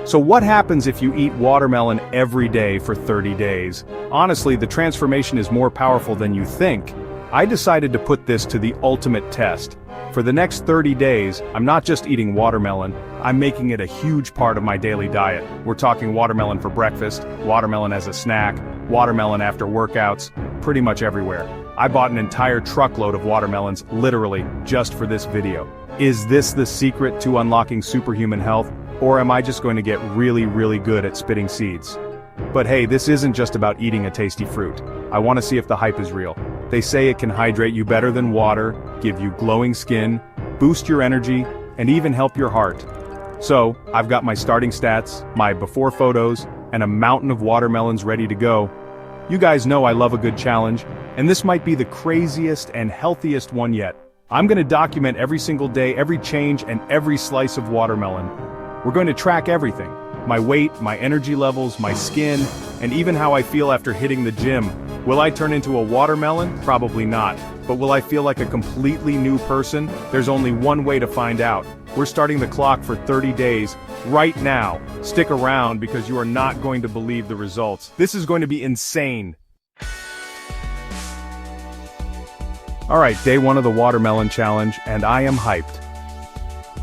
So what happens if you eat watermelon every day for 30 days? Honestly, the transformation is more powerful than you think. I decided to put this to the ultimate test. For the next 30 days, I'm not just eating watermelon, I'm making it a huge part of my daily diet. We're talking watermelon for breakfast, watermelon as a snack, watermelon after workouts, pretty much everywhere. I bought an entire truckload of watermelons, literally, just for this video. Is this the secret to unlocking superhuman health? Or am I just going to get really good at spitting seeds? But hey, this isn't just about eating a tasty fruit. I want to see if the hype is real. They say it can hydrate you better than water, give you glowing skin, boost your energy, and even help your heart. So, I've got my starting stats, my before photos, and a mountain of watermelons ready to go. You guys know I love a good challenge, and this might be the craziest and healthiest one yet. I'm gonna document every single day, every change, and every slice of watermelon. We're going to track everything. My weight, my energy levels, my skin, and even how I feel after hitting the gym. Will I turn into a watermelon? Probably not. But will I feel like a completely new person? There's only one way to find out. We're starting the clock for 30 days, right now. Stick around because you are not going to believe the results. This is going to be insane. Alright, day 1 of the watermelon challenge, and I am hyped.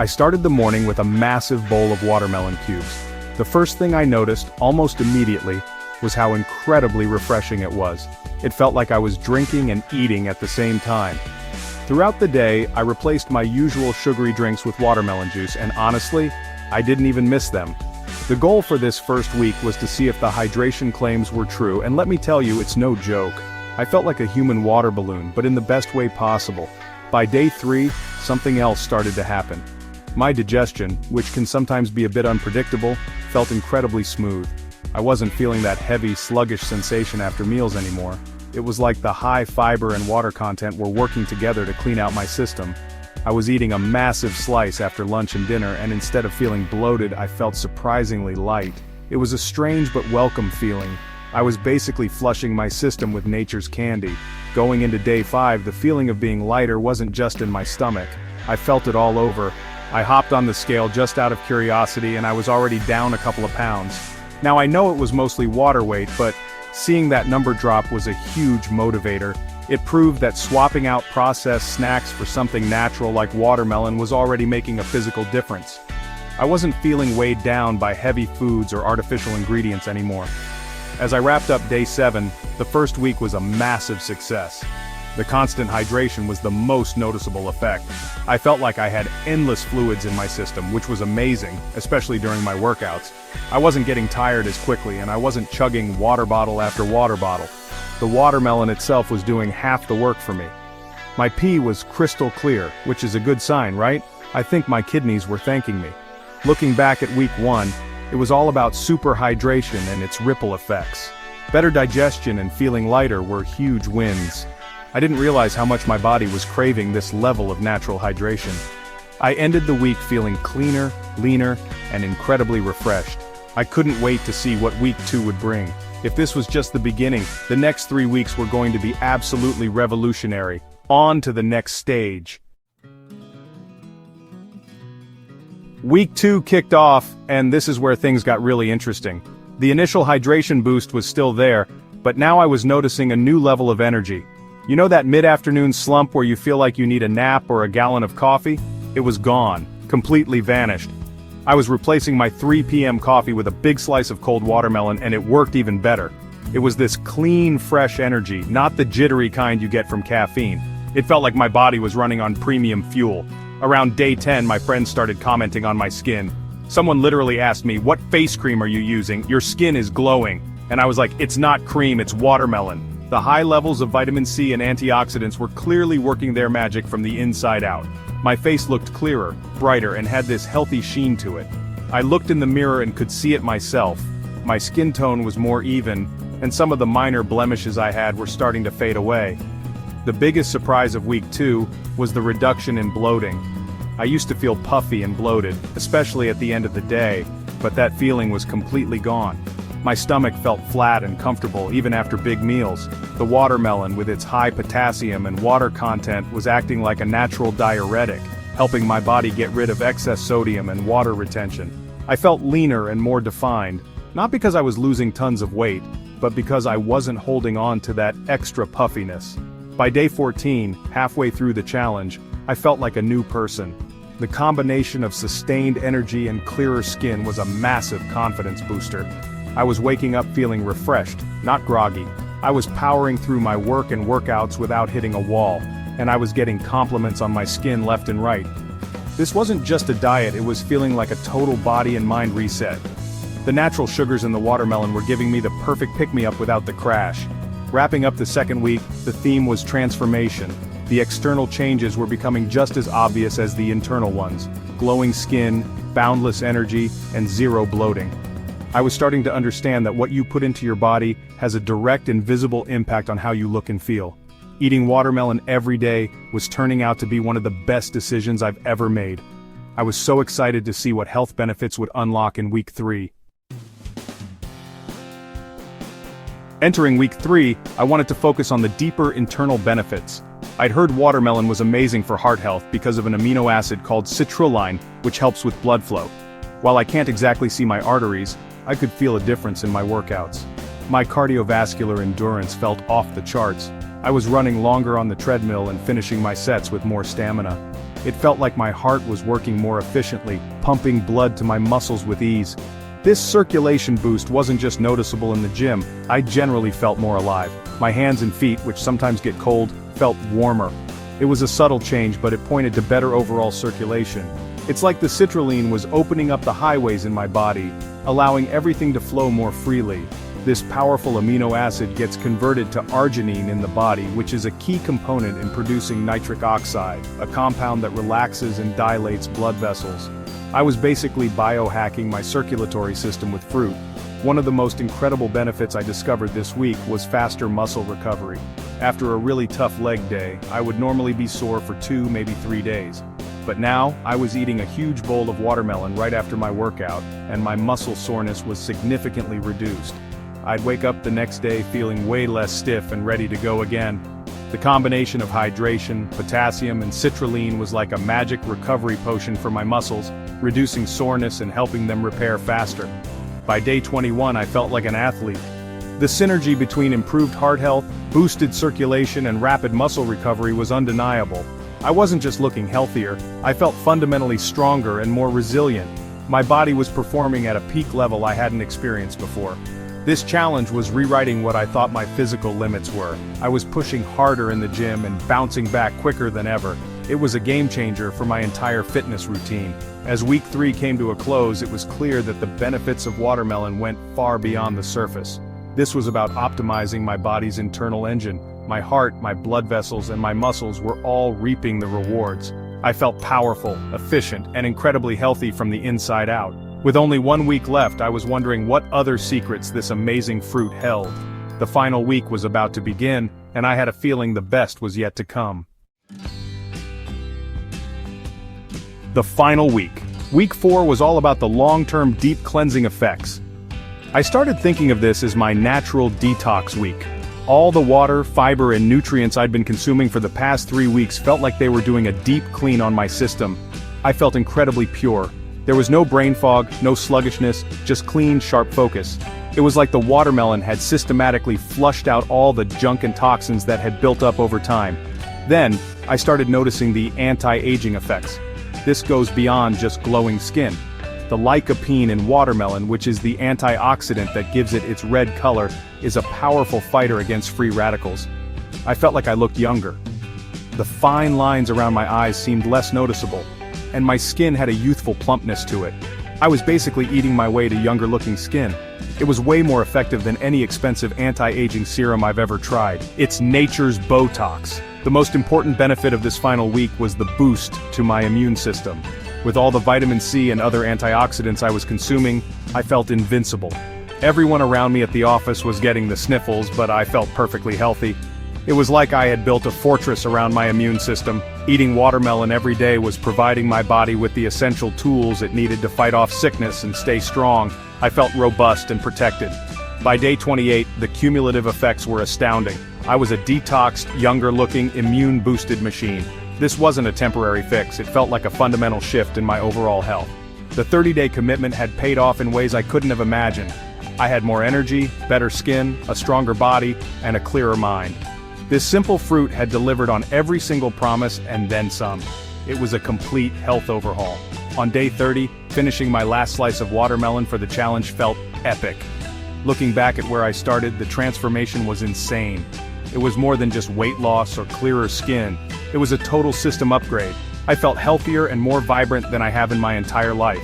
I started the morning with a massive bowl of watermelon cubes. The first thing I noticed, almost immediately, was how incredibly refreshing it was. It felt like I was drinking and eating at the same time. Throughout the day, I replaced my usual sugary drinks with watermelon juice, and honestly, I didn't even miss them. The goal for this first week was to see if the hydration claims were true, and let me tell you, it's no joke. I felt like a human water balloon, but in the best way possible. By day 3, something else started to happen. My digestion, which can sometimes be a bit unpredictable, felt incredibly smooth. I wasn't feeling that heavy, sluggish sensation after meals anymore. It was like the high fiber and water content were working together to clean out my system. I was eating a massive slice after lunch and dinner, and instead of feeling bloated, I felt surprisingly light. It was a strange but welcome feeling. I was basically flushing my system with nature's candy. Going into day 5, the feeling of being lighter wasn't just in my stomach. I felt it all over. I hopped on the scale just out of curiosity, and I was already down a couple of pounds. Now I know it was mostly water weight, but seeing that number drop was a huge motivator. It proved that swapping out processed snacks for something natural like watermelon was already making a physical difference. I wasn't feeling weighed down by heavy foods or artificial ingredients anymore. As I wrapped up day 7, the first week was a massive success. The constant hydration was the most noticeable effect. I felt like I had endless fluids in my system, which was amazing, especially during my workouts. I wasn't getting tired as quickly, and I wasn't chugging water bottle after water bottle. The watermelon itself was doing half the work for me. My pee was crystal clear, which is a good sign, right? I think my kidneys were thanking me. Looking back at week 1, it was all about super hydration and its ripple effects. Better digestion and feeling lighter were huge wins. I didn't realize how much my body was craving this level of natural hydration. I ended the week feeling cleaner, leaner, and incredibly refreshed. I couldn't wait to see what week 2 would bring. If this was just the beginning, the next 3 weeks were going to be absolutely revolutionary. On to the next stage. Week 2 kicked off, and this is where things got really interesting. The initial hydration boost was still there, but now I was noticing a new level of energy. You know that mid-afternoon slump where you feel like you need a nap or a gallon of coffee? It was gone, completely vanished. I was replacing my 3 p.m. coffee with a big slice of cold watermelon, and it worked even better. It was this clean, fresh energy, not the jittery kind you get from caffeine. It felt like my body was running on premium fuel. Around day 10, my friends started commenting on my skin. Someone literally asked me, "What face cream are you using? Your skin is glowing." And I was like, "It's not cream, it's watermelon." The high levels of vitamin C and antioxidants were clearly working their magic from the inside out. My face looked clearer, brighter, and had this healthy sheen to it. I looked in the mirror and could see it myself. My skin tone was more even, and some of the minor blemishes I had were starting to fade away. The biggest surprise of week 2 was the reduction in bloating. I used to feel puffy and bloated, especially at the end of the day, but that feeling was completely gone. My stomach felt flat and comfortable even after big meals. The watermelon, with its high potassium and water content, was acting like a natural diuretic, helping my body get rid of excess sodium and water retention. I felt leaner and more defined, not because I was losing tons of weight, but because I wasn't holding on to that extra puffiness. By day 14, halfway through the challenge, I felt like a new person. The combination of sustained energy and clearer skin was a massive confidence booster. I was waking up feeling refreshed, not groggy. I was powering through my work and workouts without hitting a wall, and I was getting compliments on my skin left and right. This wasn't just a diet, it was feeling like a total body and mind reset. The natural sugars in the watermelon were giving me the perfect pick-me-up without the crash. Wrapping up the second week, the theme was transformation. The external changes were becoming just as obvious as the internal ones. Glowing skin, boundless energy, and zero bloating. I was starting to understand that what you put into your body has a direct and visible impact on how you look and feel. Eating watermelon every day was turning out to be one of the best decisions I've ever made. I was so excited to see what health benefits would unlock in week 3. Entering week 3, I wanted to focus on the deeper internal benefits. I'd heard watermelon was amazing for heart health because of an amino acid called citrulline, which helps with blood flow. While I can't exactly see my arteries, I could feel a difference in my workouts. My cardiovascular endurance felt off the charts. I was running longer on the treadmill and finishing my sets with more stamina. It felt like my heart was working more efficiently, pumping blood to my muscles with ease. This circulation boost wasn't just noticeable in the gym, I generally felt more alive. My hands and feet, which sometimes get cold, felt warmer. It was a subtle change, but it pointed to better overall circulation. It's like the citrulline was opening up the highways in my body, allowing everything to flow more freely. This powerful amino acid gets converted to arginine in the body, which is a key component in producing nitric oxide, a compound that relaxes and dilates blood vessels. I was basically biohacking my circulatory system with fruit. One of the most incredible benefits I discovered this week was faster muscle recovery. After a really tough leg day, I would normally be sore for 2, maybe 3 days. But now, I was eating a huge bowl of watermelon right after my workout, and my muscle soreness was significantly reduced. I'd wake up the next day feeling way less stiff and ready to go again. The combination of hydration, potassium, and citrulline was like a magic recovery potion for my muscles, reducing soreness and helping them repair faster. By day 21, I felt like an athlete. The synergy between improved heart health, boosted circulation, and rapid muscle recovery was undeniable. I wasn't just looking healthier, I felt fundamentally stronger and more resilient. My body was performing at a peak level I hadn't experienced before. This challenge was rewriting what I thought my physical limits were. I was pushing harder in the gym and bouncing back quicker than ever. It was a game changer for my entire fitness routine. As week 3 came to a close, it was clear that the benefits of watermelon went far beyond the surface. This was about optimizing my body's internal engine. My heart, my blood vessels, and my muscles were all reaping the rewards. I felt powerful, efficient, and incredibly healthy from the inside out. With only 1 week left, I was wondering what other secrets this amazing fruit held. The final week was about to begin, and I had a feeling the best was yet to come. The final week. Week 4 was all about the long-term deep cleansing effects. I started thinking of this as my natural detox week. All the water, fiber, and nutrients I'd been consuming for the past 3 weeks felt like they were doing a deep clean on my system. I felt incredibly pure. There was no brain fog, no sluggishness, just clean, sharp focus. It was like the watermelon had systematically flushed out all the junk and toxins that had built up over time. Then, I started noticing the anti-aging effects. This goes beyond just glowing skin. The lycopene in watermelon, which is the antioxidant that gives it its red color, is a powerful fighter against free radicals. I felt like I looked younger. The fine lines around my eyes seemed less noticeable, and my skin had a youthful plumpness to it. I was basically eating my way to younger-looking skin. It was way more effective than any expensive anti-aging serum I've ever tried. It's nature's Botox. The most important benefit of this final week was the boost to my immune system. With all the vitamin C and other antioxidants I was consuming, I felt invincible. Everyone around me at the office was getting the sniffles, but I felt perfectly healthy. It was like I had built a fortress around my immune system. Eating watermelon every day was providing my body with the essential tools it needed to fight off sickness and stay strong. I felt robust and protected. By day 28, the cumulative effects were astounding. I was a detoxed, younger-looking, immune-boosted machine. This wasn't a temporary fix, it felt like a fundamental shift in my overall health. The 30-day commitment had paid off in ways I couldn't have imagined. I had more energy, better skin, a stronger body, and a clearer mind. This simple fruit had delivered on every single promise and then some. It was a complete health overhaul. On day 30, finishing my last slice of watermelon for the challenge felt epic. Looking back at where I started, the transformation was insane. It was more than just weight loss or clearer skin. It was a total system upgrade. I felt healthier and more vibrant than I have in my entire life.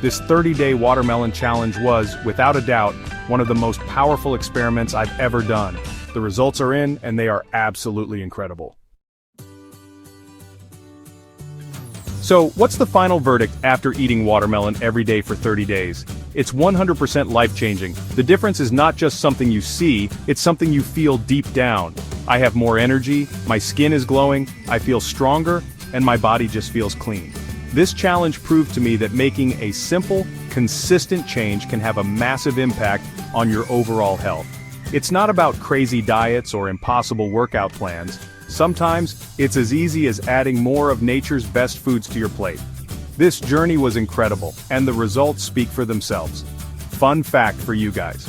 This 30-day watermelon challenge was, without a doubt, one of the most powerful experiments I've ever done. The results are in, and they are absolutely incredible. So, what's the final verdict after eating watermelon every day for 30 days? It's 100% life-changing. The difference is not just something you see, it's something you feel deep down. I have more energy, my skin is glowing, I feel stronger, and my body just feels clean. This challenge proved to me that making a simple, consistent change can have a massive impact on your overall health. It's not about crazy diets or impossible workout plans. Sometimes, it's as easy as adding more of nature's best foods to your plate. This journey was incredible, and the results speak for themselves. Fun fact for you guys.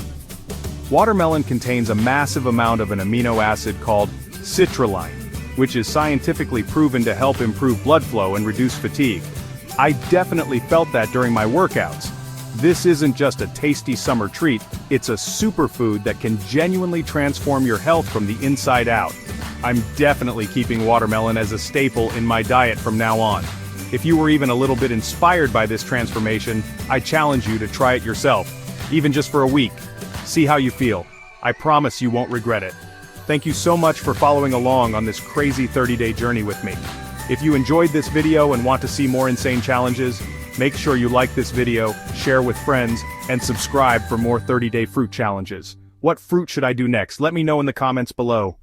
Watermelon contains a massive amount of an amino acid called citrulline, which is scientifically proven to help improve blood flow and reduce fatigue. I definitely felt that during my workouts. This isn't just a tasty summer treat, it's a superfood that can genuinely transform your health from the inside out. I'm definitely keeping watermelon as a staple in my diet from now on. If you were even a little bit inspired by this transformation, I challenge you to try it yourself, even just for a week. See how you feel. I promise you won't regret it. Thank you so much for following along on this crazy 30-day journey with me. If you enjoyed this video and want to see more insane challenges, make sure you like this video, share with friends, and subscribe for more 30-day fruit challenges. What fruit should I do next? Let me know in the comments below.